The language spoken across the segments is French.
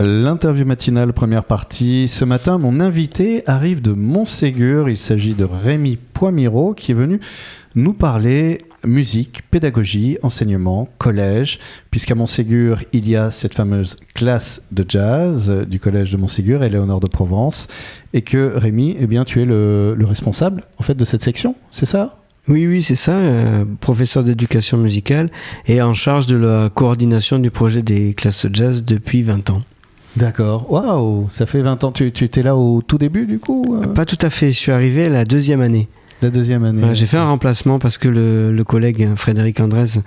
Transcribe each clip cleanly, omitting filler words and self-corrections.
L'interview matinale, première partie. Ce matin, mon invité arrive de Montségur. Il s'agit de Rémi Poimiro qui est venu nous parler musique, pédagogie, enseignement, collège, puisqu'à Montségur, il y a cette fameuse classe de jazz du collège de Montségur, Éléonore de Provence, et que Rémi, eh bien, tu es le responsable en fait, de cette section, c'est ça ? Oui, c'est ça, professeur d'éducation musicale et en charge de la coordination du projet des classes de jazz depuis 20 ans. D'accord, waouh, ça fait 20 ans. Tu étais là au tout début du coup Pas tout à fait, je suis arrivé la deuxième année. La deuxième année. J'ai fait un remplacement parce que le collègue Frédéric Andrés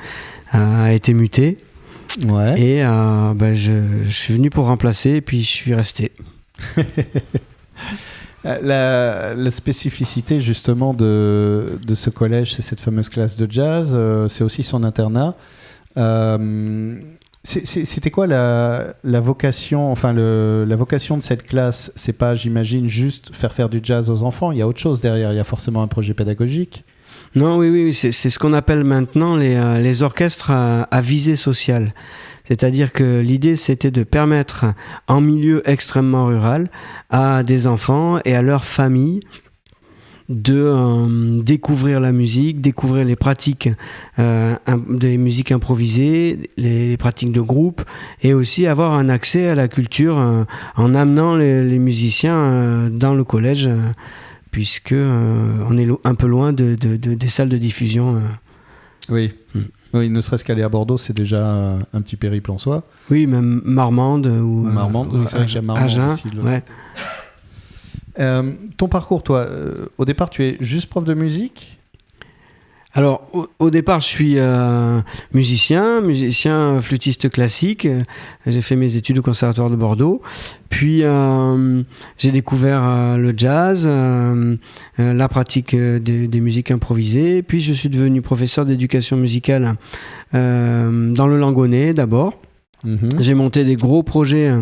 a été muté. Ouais. Et je suis venu pour remplacer et puis je suis resté. La spécificité justement de ce collège, c'est cette fameuse classe de jazz, c'est aussi son internat. C'était quoi la vocation, enfin la vocation de cette classe? C'est pas, j'imagine, juste faire du jazz aux enfants. Il y a autre chose derrière. Il y a forcément un projet pédagogique. Non, oui, c'est ce qu'on appelle maintenant les orchestres à visée sociale. C'est-à-dire que l'idée, c'était de permettre, en milieu extrêmement rural, à des enfants et à leurs familles de découvrir la musique, découvrir les pratiques des musiques improvisées, les pratiques de groupe, et aussi avoir un accès à la culture en amenant les musiciens dans le collège, puisque on est un peu loin des salles de diffusion. Oui. Oui, ne serait-ce qu'aller à Bordeaux, c'est déjà un petit périple en soi. Oui, même Marmande ou oui, c'est vrai qu'il y a Marmande Agen, aussi. Ouais. Ton parcours, toi, au départ, tu es juste prof de musique ? Alors, au départ, je suis musicien, flûtiste classique. J'ai fait mes études au Conservatoire de Bordeaux. Puis, j'ai découvert le jazz, la pratique des musiques improvisées. Puis, je suis devenu professeur d'éducation musicale dans le Langonnet d'abord. J'ai monté des gros projets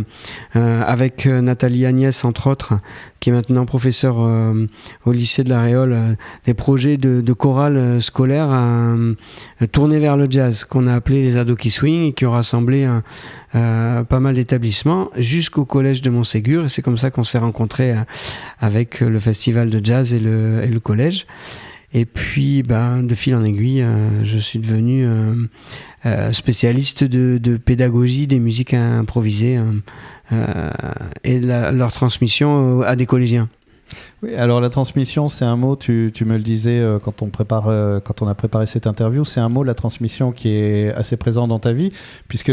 avec Nathalie Agnès, entre autres, qui est maintenant professeure au lycée de la Réole, des projets de chorale scolaire tournés vers le jazz, qu'on a appelé les Ados qui swing, et qui ont rassemblé pas mal d'établissements jusqu'au collège de Montségur. Et c'est comme ça qu'on s'est rencontrés avec le festival de jazz et le collège. Et puis, de fil en aiguille, je suis devenu spécialiste de pédagogie des musiques improvisées et leur transmission à des collégiens. Oui, alors la transmission, c'est un mot, tu me le disais quand on a préparé cette interview, c'est un mot, la transmission, qui est assez présent dans ta vie, puisque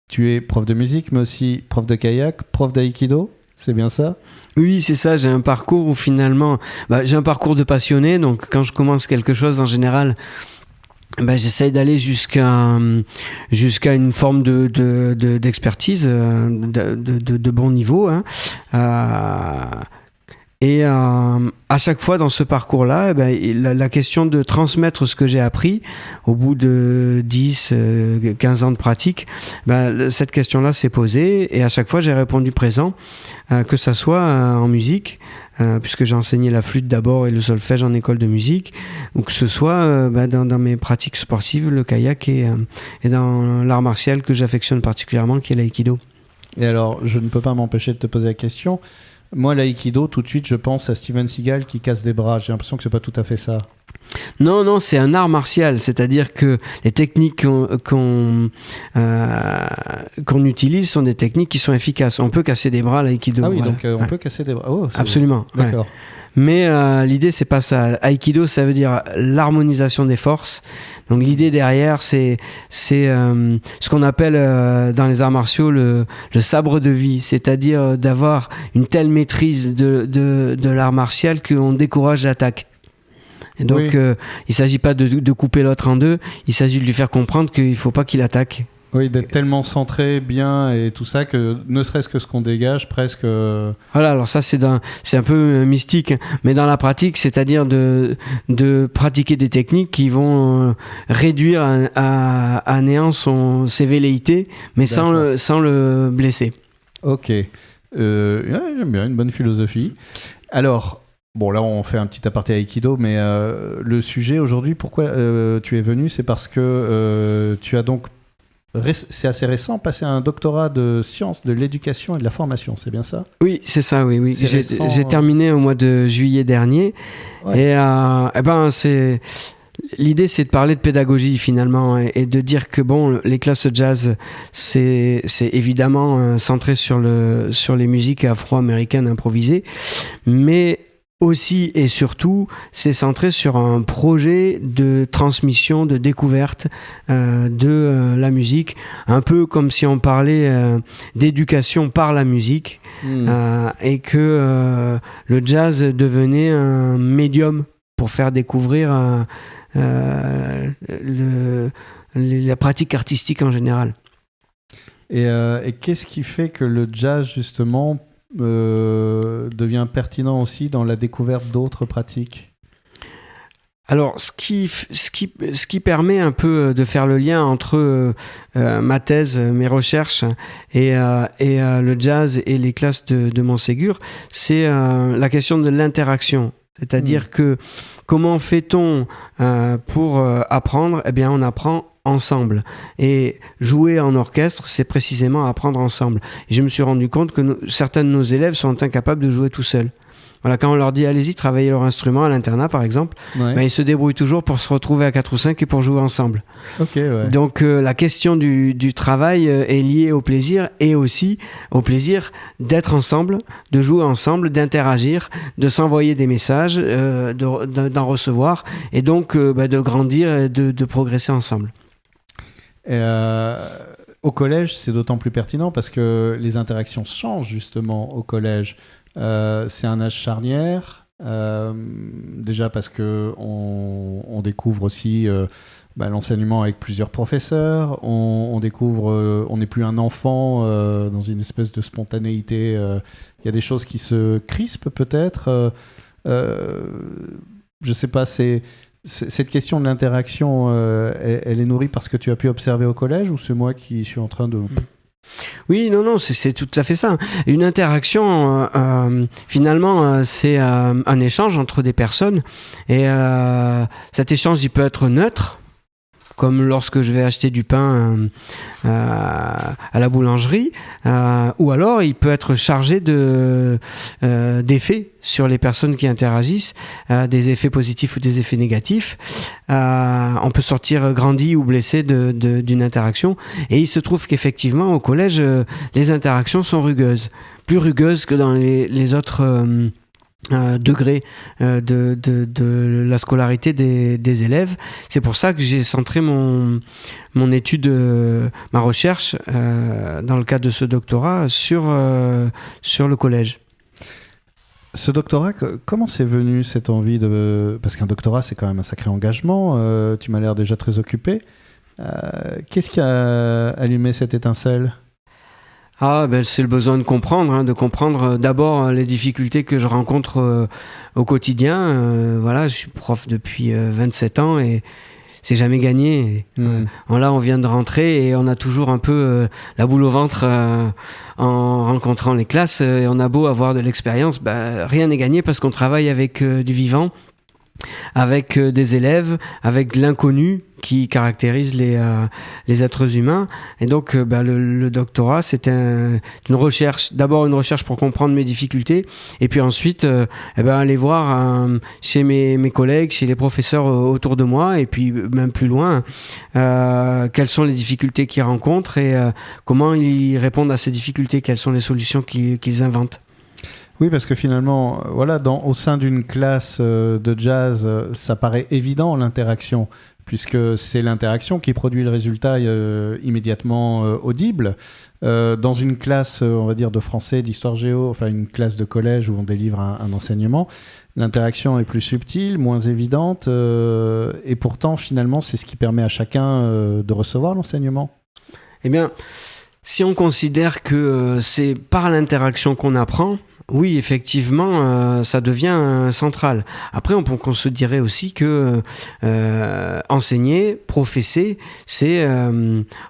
tu es prof de musique, mais aussi prof de kayak, prof d'aïkido. C'est bien ça ? Oui, c'est ça. J'ai un parcours où finalement, j'ai un parcours de passionné. Donc, quand je commence quelque chose, en général, j'essaye d'aller jusqu'à une forme d'expertise de bon niveau. Et à chaque fois dans ce parcours-là, la question de transmettre ce que j'ai appris au bout de 10, 15 ans de pratique, cette question-là s'est posée, et à chaque fois j'ai répondu présent, que ça soit en musique, puisque j'ai enseigné la flûte d'abord et le solfège en école de musique, ou que ce soit dans mes pratiques sportives, le kayak, et dans l'art martial que j'affectionne particulièrement, qui est l'aïkido. Et alors, je ne peux pas m'empêcher de te poser la question. Moi, l'aïkido, tout de suite, je pense à Steven Seagal qui casse des bras. J'ai l'impression que c'est pas tout à fait ça. Non, c'est un art martial. C'est-à-dire que les techniques qu'on utilise sont des techniques qui sont efficaces. On peut casser des bras à l'aïkido. Ah oui, voilà. Donc on peut casser des bras. Oh, absolument. D'accord. Ouais. Mais l'idée, c'est pas ça. Aïkido, ça veut dire l'harmonisation des forces. Donc l'idée derrière, c'est ce qu'on appelle dans les arts martiaux le sabre de vie, c'est-à-dire d'avoir une telle maîtrise de l'art martial qu'on décourage l'attaque. Et donc il ne s'agit pas de couper l'autre en deux, il s'agit de lui faire comprendre qu'il ne faut pas qu'il attaque. Oui, d'être tellement centré, bien et tout ça, que ne serait-ce que ce qu'on dégage, presque... Voilà, alors ça c'est un peu mystique, mais dans la pratique, c'est-à-dire de pratiquer des techniques qui vont réduire à néant ses velléités, mais sans le blesser. Ok, j'aime bien, une bonne philosophie. Alors... Bon, là, on fait un petit aparté Aïkido, mais le sujet aujourd'hui, pourquoi tu es venu, c'est parce que tu as donc c'est assez récent, passer un doctorat de sciences de l'éducation et de la formation, c'est bien ça? Oui, c'est ça, oui. C'est récent, J'ai terminé au mois de juillet dernier. Ouais. Et l'idée, c'est de parler de pédagogie finalement et de dire que bon, les classes jazz, c'est évidemment centré sur les musiques afro-américaines improvisées, mais aussi et surtout, c'est centré sur un projet de transmission, de découverte de la musique, un peu comme si on parlait d'éducation par la musique, et que le jazz devenait un médium pour faire découvrir la pratique artistique en général. Et qu'est-ce qui fait que le jazz, justement, devient pertinent aussi dans la découverte d'autres pratiques? Alors, ce qui permet un peu de faire le lien entre ma thèse, mes recherches et le jazz et les classes de Montségur, c'est la question de l'interaction. C'est-à-dire que comment fait-on pour apprendre? Eh bien, on apprend ensemble. Et jouer en orchestre, c'est précisément apprendre ensemble. Et je me suis rendu compte que certains de nos élèves sont incapables de jouer tout seuls. Voilà, quand on leur dit allez-y, travaillez leur instrument à l'internat par exemple, ils se débrouillent toujours pour se retrouver à 4 ou 5 et pour jouer ensemble. Donc la question du travail est liée au plaisir et aussi au plaisir d'être ensemble, de jouer ensemble, d'interagir, de s'envoyer des messages, d'en recevoir et donc de grandir et de progresser ensemble. Au collège, c'est d'autant plus pertinent parce que les interactions changent justement au collège. C'est un âge charnière, déjà parce qu'on découvre aussi l'enseignement avec plusieurs professeurs, on découvre, on n'est plus un enfant dans une espèce de spontanéité, il y a des choses qui se crispent peut-être, je sais pas, cette question de l'interaction, elle est nourrie par ce que tu as pu observer au collège ou c'est moi qui suis en train de... Oui, non, c'est tout à fait ça. Une interaction, finalement, c'est un échange entre des personnes. Et cet échange, il peut être neutre, comme lorsque je vais acheter du pain à la boulangerie, ou alors il peut être chargé d'effets sur les personnes qui interagissent, des effets positifs ou des effets négatifs. On peut sortir grandi ou blessé d'une interaction. Et il se trouve qu'effectivement, au collège, les interactions sont rugueuses. Plus rugueuses que dans les autres... degré de la scolarité des élèves. C'est pour ça que j'ai centré mon étude, ma recherche dans le cadre de ce doctorat sur le collège. Ce doctorat, comment c'est venu cette envie de... Parce qu'un doctorat, c'est quand même un sacré engagement. Tu m'as l'air déjà très occupé. Qu'est-ce qui a allumé cette étincelle ? C'est le besoin de comprendre d'abord les difficultés que je rencontre au quotidien. Je suis prof depuis 27 ans et c'est jamais gagné. Là, on vient de rentrer et on a toujours un peu la boule au ventre en rencontrant les classes. Et on a beau avoir de l'expérience, rien n'est gagné parce qu'on travaille avec du vivant, avec des élèves, avec l'inconnu qui caractérise les êtres humains. Et donc, le doctorat, c'était une recherche, d'abord une recherche pour comprendre mes difficultés, et puis ensuite, aller voir chez mes collègues, chez les professeurs autour de moi, et puis même plus loin, quelles sont les difficultés qu'ils rencontrent et comment ils répondent à ces difficultés, quelles sont les solutions qu'ils inventent. Oui, parce que finalement, au sein d'une classe de jazz, ça paraît évident l'interaction, puisque c'est l'interaction qui produit le résultat immédiatement audible. Dans une classe, on va dire, de français, d'histoire géo, enfin une classe de collège où on délivre un enseignement, l'interaction est plus subtile, moins évidente, et pourtant, finalement, c'est ce qui permet à chacun de recevoir l'enseignement. Eh bien, si on considère que c'est par l'interaction qu'on apprend, oui, effectivement, ça devient central. Après, on se dirait aussi que enseigner, professer, c'est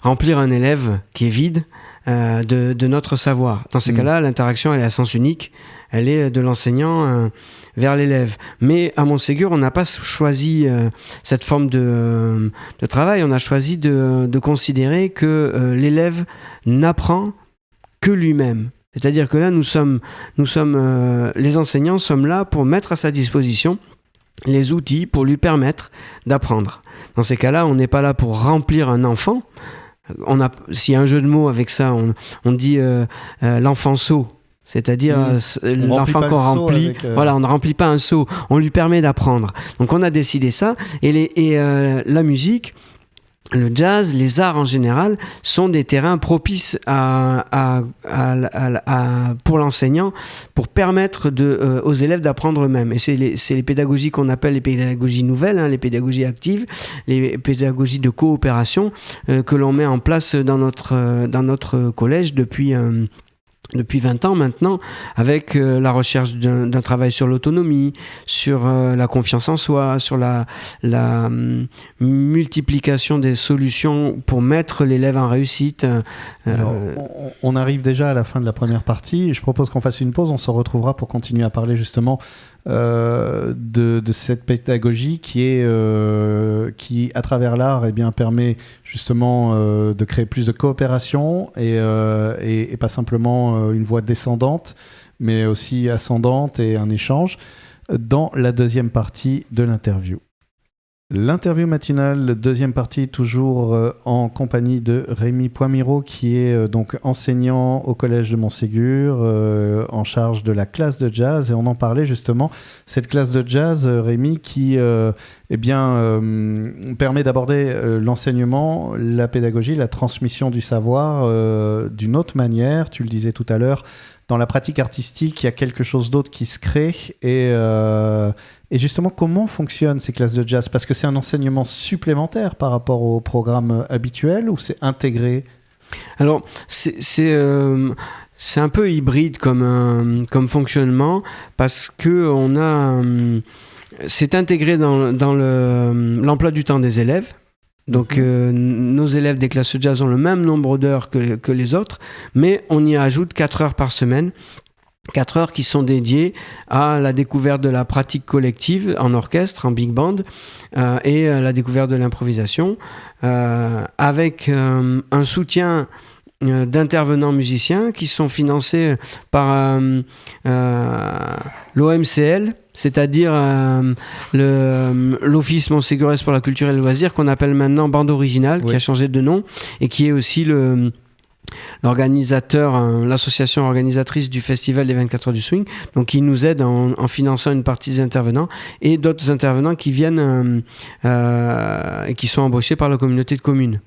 remplir un élève qui est vide, de notre savoir. Dans ces cas-là, l'interaction, elle est à sens unique. Elle est de l'enseignant vers l'élève. Mais à Montségur, on n'a pas choisi cette forme de travail. On a choisi de considérer que l'élève n'apprend que lui-même. C'est-à-dire que là, nous sommes les enseignants sommes là pour mettre à sa disposition les outils pour lui permettre d'apprendre. Dans ces cas-là, on n'est pas là pour remplir un enfant. S'il y a un jeu de mots avec ça, on dit l'enfant sot. C'est-à-dire l'enfant qu'on remplit, voilà, on ne remplit pas un seau, on lui permet d'apprendre. Donc on a décidé ça, et la musique, le jazz, les arts en général, sont des terrains propices pour l'enseignant, pour permettre aux élèves d'apprendre eux-mêmes. Et c'est les pédagogies qu'on appelle les pédagogies nouvelles, les pédagogies actives, les pédagogies de coopération que l'on met en place dans notre collège depuis 20 ans maintenant, avec la recherche d'un travail sur l'autonomie, sur la confiance en soi, sur la multiplication des solutions pour mettre l'élève en réussite. Alors, on arrive déjà à la fin de la première partie. Je propose qu'on fasse une pause. On se retrouvera pour continuer à parler justement de cette pédagogie qui, à travers l'art, permet justement de créer plus de coopération et pas simplement une voie descendante, mais aussi ascendante et un échange dans la deuxième partie de l'interview. L'interview matinale, deuxième partie, toujours en compagnie de Rémi Poimiro, qui est donc enseignant au collège de Montségur, en charge de la classe de jazz. Et on en parlait justement, cette classe de jazz, Rémi, qui permet d'aborder l'enseignement, la pédagogie, la transmission du savoir d'une autre manière. Tu le disais tout à l'heure, dans la pratique artistique, il y a quelque chose d'autre qui se crée. Et justement, comment fonctionnent ces classes de jazz ? Parce que c'est un enseignement supplémentaire par rapport au programme habituel, ou c'est intégré ? Alors, c'est un peu hybride comme fonctionnement, parce que c'est intégré dans l'emploi du temps des élèves. Donc nos élèves des classes de jazz ont le même nombre d'heures que les autres, mais on y ajoute 4 heures par semaine. 4 heures qui sont dédiées à la découverte de la pratique collective en orchestre, en big band, et la découverte de l'improvisation, avec un soutien d'intervenants musiciens qui sont financés par l'OMCL, c'est-à-dire l'Office montségurès pour la culture et le loisir, qu'on appelle maintenant Bande Originale, qui a changé de nom, et qui est aussi l'organisateur, l'association organisatrice du festival des 24 heures du swing, donc qui nous aide en finançant une partie des intervenants, et d'autres intervenants qui viennent et qui sont embauchés par la communauté de communes.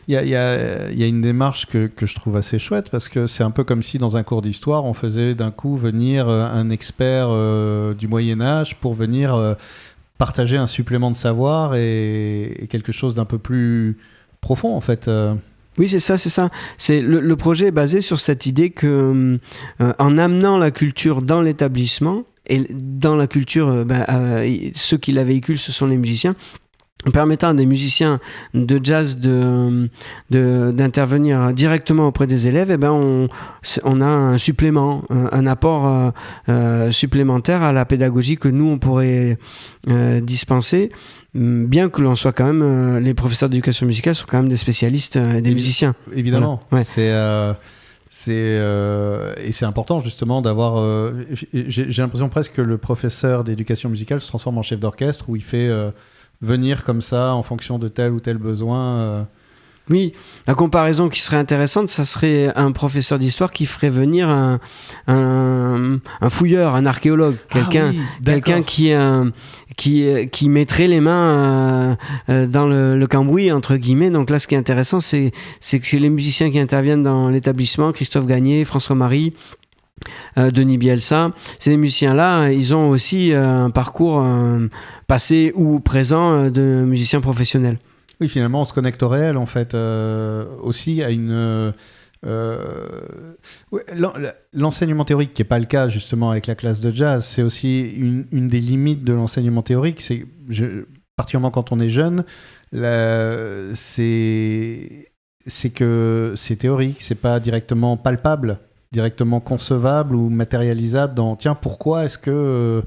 Il y a une démarche que je trouve assez chouette, parce que c'est un peu comme si dans un cours d'histoire, on faisait d'un coup venir un expert du Moyen-Âge pour venir partager un supplément de savoir et quelque chose d'un peu plus profond en fait. Oui, c'est ça. Le projet est basé sur cette idée que, en amenant la culture dans l'établissement, et dans la culture, ceux qui la véhiculent, ce sont les musiciens, en permettant à des musiciens de jazz d'intervenir directement auprès des élèves, on a un supplément, un apport supplémentaire à la pédagogie que nous, on pourrait dispenser, bien que l'on soit quand même, les professeurs d'éducation musicale sont quand même des spécialistes des musiciens. Évidemment, voilà. Et c'est important justement d'avoir... j'ai l'impression presque que le professeur d'éducation musicale se transforme en chef d'orchestre, où il fait... venir comme ça en fonction de tel ou tel besoin. Oui, la comparaison qui serait intéressante, ça serait un professeur d'histoire qui ferait venir un fouilleur, un archéologue, quelqu'un qui mettrait les mains dans le cambouis, entre guillemets. Donc là, ce qui est intéressant, c'est que les musiciens qui interviennent dans l'établissement, Christophe Gagné, François Marie, Denis Bielsa, ces musiciens-là, ils ont aussi un parcours passé ou présent de musiciens professionnels. Oui, finalement, on se connecte au réel, en fait, aussi à une... l'enseignement théorique, qui n'est pas le cas, justement, avec la classe de jazz, c'est aussi une des limites de l'enseignement théorique. Particulièrement quand on est jeune, c'est c'est que c'est théorique, c'est pas directement palpable, directement concevable ou matérialisable dans tiens, pourquoi est-ce que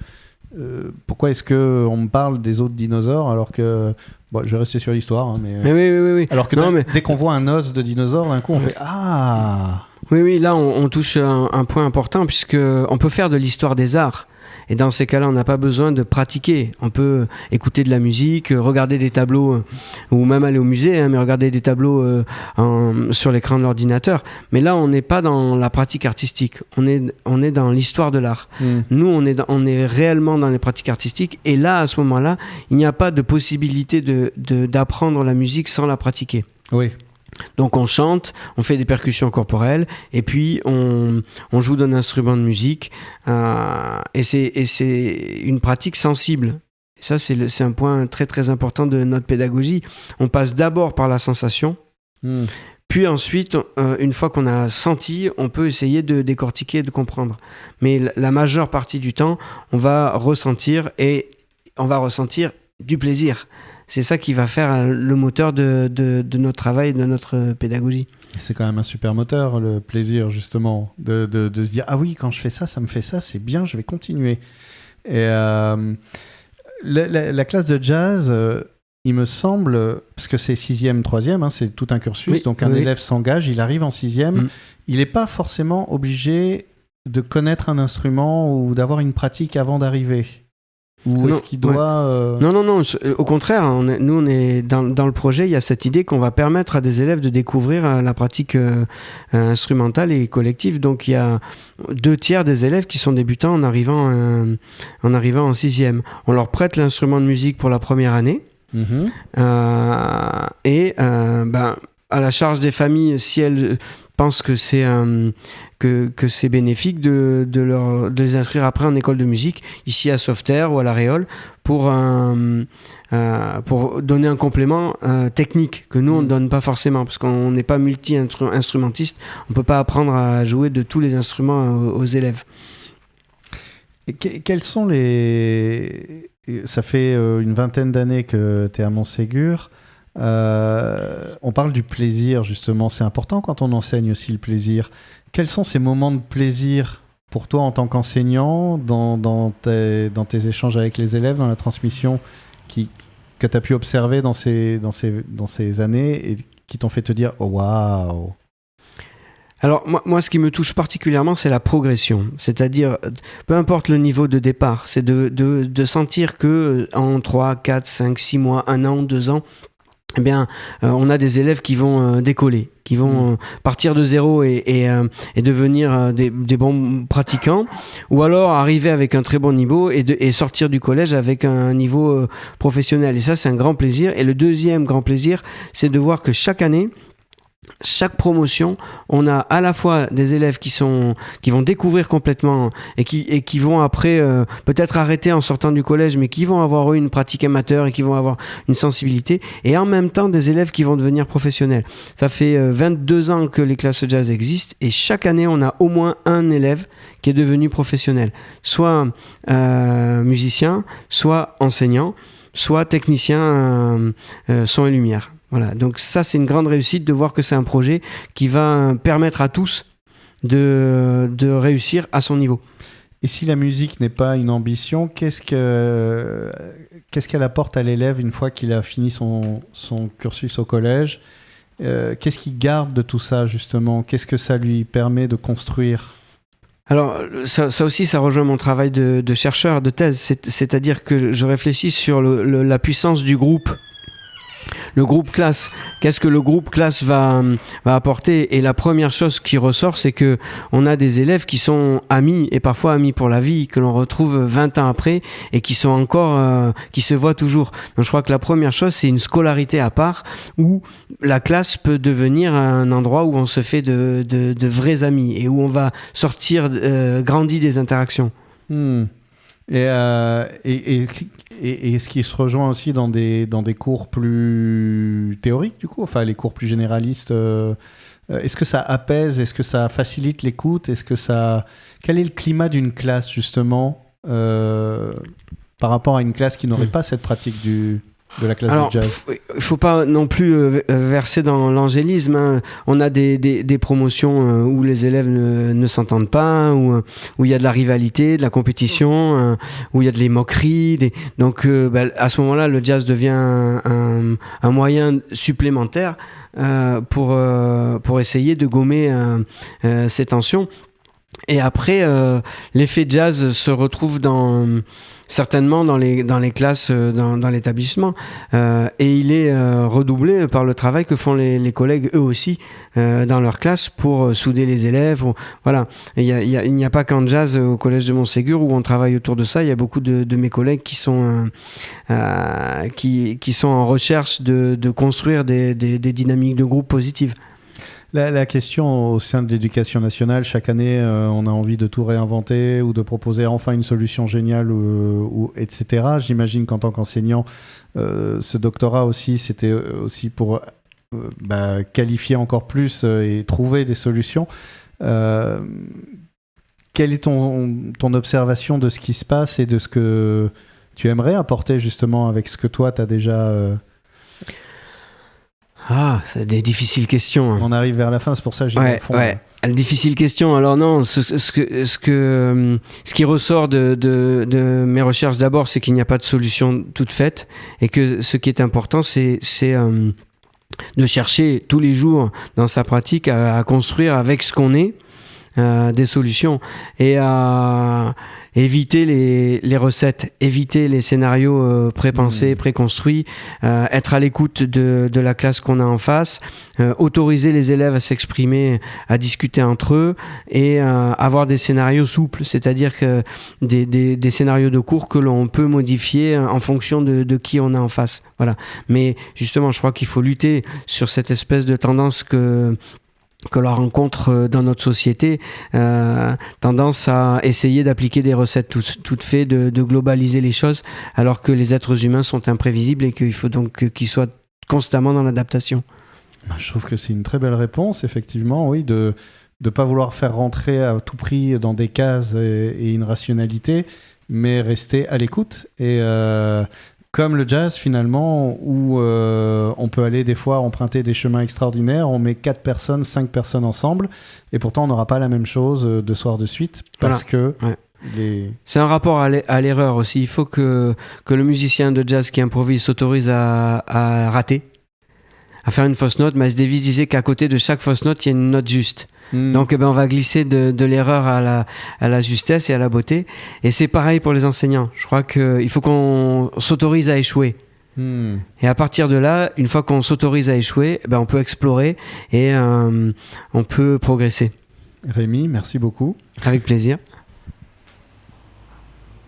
on me parle des autres dinosaures alors que bon, je vais rester sur l'histoire hein, mais oui. Alors que dès qu'on voit un os de dinosaure d'un coup on fait ah oui, là on touche un point important puisque on peut faire de l'histoire des arts. Et dans ces cas-là, on n'a pas besoin de pratiquer. On peut écouter de la musique, regarder des tableaux, ou même aller au musée, hein, mais regarder des tableaux sur l'écran de l'ordinateur. Mais là, on n'est pas dans la pratique artistique. On est dans l'histoire de l'art. Nous, on est réellement dans les pratiques artistiques. Et là, à ce moment-là, il n'y a pas de possibilité d'apprendre la musique sans la pratiquer. Oui. Donc on chante, on fait des percussions corporelles et puis on joue d'un instrument de musique et c'est une pratique sensible. Et ça c'est un point très très important de notre pédagogie. On passe d'abord par la sensation, puis ensuite une fois qu'on a senti, on peut essayer de décortiquer et de comprendre. Mais la majeure partie du temps, on va ressentir du plaisir. C'est ça qui va faire le moteur de notre travail, de notre pédagogie. C'est quand même un super moteur, le plaisir, justement, de se dire « Ah oui, quand je fais ça, ça me fait ça, c'est bien, je vais continuer. » Et la classe de jazz, il me semble, parce que c'est 6e, 3e, hein, c'est tout un cursus, oui, donc un élève s'engage, il arrive en 6e, il n'est pas forcément obligé de connaître un instrument ou d'avoir une pratique avant d'arriver. Ou est-ce qu'il doit... Non. Au contraire, nous, on est dans le projet, il y a cette idée qu'on va permettre à des élèves de découvrir la pratique instrumentale et collective. Donc, il y a 2/3 des élèves qui sont débutants en arrivant en 6e. On leur prête l'instrument de musique pour la première année. À la charge des familles, si elles pensent que c'est bénéfique de les inscrire après en école de musique, ici à Sauveterre ou à La Réole, pour donner un complément technique que nous on ne donne pas forcément, parce qu'on n'est pas multi-instrumentiste, on ne peut pas apprendre à jouer de tous les instruments aux élèves. Et quels sont les... Ça fait une vingtaine d'années que tu es à Montségur. On parle du plaisir, justement. C'est important quand on enseigne aussi le plaisir. Quels sont ces moments de plaisir pour toi en tant qu'enseignant dans tes échanges avec les élèves, dans la transmission que tu as pu observer dans ces années et qui t'ont fait te dire « Oh, waouh !» Alors, moi, ce qui me touche particulièrement, c'est la progression. C'est-à-dire, peu importe le niveau de départ, c'est de sentir que en 3, 4, 5, 6 mois, 1 an, 2 ans, eh bien, on a des élèves qui vont décoller, qui vont partir de zéro et devenir des bons pratiquants, ou alors arriver avec un très bon niveau et sortir du collège avec un niveau professionnel. Et ça, c'est un grand plaisir. Et le deuxième grand plaisir, c'est de voir que chaque année, chaque promotion, on a à la fois des élèves qui vont découvrir complètement et qui vont après peut-être arrêter en sortant du collège, mais qui vont avoir eu une pratique amateur et qui vont avoir une sensibilité, et en même temps des élèves qui vont devenir professionnels. Ça fait 22 ans que les classes jazz existent et chaque année on a au moins un élève qui est devenu professionnel, soit musicien, soit enseignant, soit technicien son et lumière. Voilà, donc ça c'est une grande réussite de voir que c'est un projet qui va permettre à tous de réussir à son niveau. Et si la musique n'est pas une ambition, qu'est-ce qu'elle apporte à l'élève une fois qu'il a fini son cursus au collège ? Qu'est-ce qu'il garde de tout ça justement ? Qu'est-ce que ça lui permet de construire ? Alors, ça aussi, ça rejoint mon travail de chercheur, de thèse, c'est-à-dire que je réfléchis sur la puissance du groupe. Le groupe classe, qu'est-ce que le groupe classe va apporter ? Et la première chose qui ressort, c'est que on a des élèves qui sont amis, et parfois amis pour la vie, que l'on retrouve 20 ans après, et qui sont encore, qui se voient toujours. Donc je crois que la première chose, c'est une scolarité à part, où la classe peut devenir un endroit où on se fait de vrais amis, et où on va sortir grandi des interactions. Et est-ce qu'il se rejoint aussi dans des cours plus théoriques, du coup, enfin les cours plus généralistes est-ce que ça apaise, est-ce que ça facilite l'écoute, quel est le climat d'une classe justement par rapport à une classe qui n'aurait pas cette pratique du... de la classe Alors, de jazz? il faut pas non plus verser dans l'angélisme, hein. On a des promotions où les élèves ne s'entendent pas, où il y a de la rivalité, de la compétition, où il y a de les moqueries. Donc, à ce moment-là, le jazz devient un moyen supplémentaire pour essayer de gommer ces tensions. Et après, l'effet jazz se retrouve certainement dans les classes, dans l'établissement, et il est redoublé par le travail que font les collègues eux aussi dans leur classe pour souder les élèves. Voilà, et il n'y a pas qu'en jazz au collège de Montségur où on travaille autour de ça. Il y a beaucoup de mes collègues qui sont en recherche de construire des dynamiques de groupe positives. La question au sein de l'éducation nationale, chaque année, on a envie de tout réinventer ou de proposer enfin une solution géniale, etc. J'imagine qu'en tant qu'enseignant, ce doctorat aussi, c'était aussi pour qualifier encore plus et trouver des solutions. Quelle est ton observation de ce qui se passe et de ce que tu aimerais apporter justement avec ce que toi, tu as déjà... c'est des difficiles questions. Hein. On arrive vers la fin, c'est pour ça que j'ai au fond. Ouais. Difficile question. Alors non, ce qui ressort de mes recherches d'abord, c'est qu'il n'y a pas de solution toute faite et que ce qui est important, c'est de chercher tous les jours dans sa pratique à construire avec ce qu'on est des solutions et à éviter les recettes, éviter les scénarios pré-pensés, préconstruits, être à l'écoute de la classe qu'on a en face, autoriser les élèves à s'exprimer, à discuter entre eux et avoir des scénarios souples, c'est-à-dire que des scénarios de cours que l'on peut modifier en fonction de qui on a en face. Voilà. Mais justement, je crois qu'il faut lutter sur cette espèce de tendance que l'on rencontre dans notre société, tendance à essayer d'appliquer des recettes toutes faites, de globaliser les choses, alors que les êtres humains sont imprévisibles et qu'il faut donc qu'ils soient constamment dans l'adaptation. Je trouve que c'est une très belle réponse, effectivement, oui, de ne pas vouloir faire rentrer à tout prix dans des cases et une rationalité, mais rester à l'écoute et... Comme le jazz, finalement, où on peut aller des fois emprunter des chemins extraordinaires, on met 4 personnes, 5 personnes ensemble, et pourtant on n'aura pas la même chose de soir de suite, parce que... Ouais. C'est un rapport à l'erreur aussi. Il faut que le musicien de jazz qui improvise s'autorise à rater, à faire une fausse note. Miles Davis disait qu'à côté de chaque fausse note, il y a une note juste. Donc on va glisser de l'erreur à la justesse et à la beauté. Et c'est pareil pour les enseignants. Je crois qu'il faut qu'on s'autorise à échouer. Et à partir de là, une fois qu'on s'autorise à échouer, on peut explorer et on peut progresser. Rémi, merci beaucoup. Avec plaisir.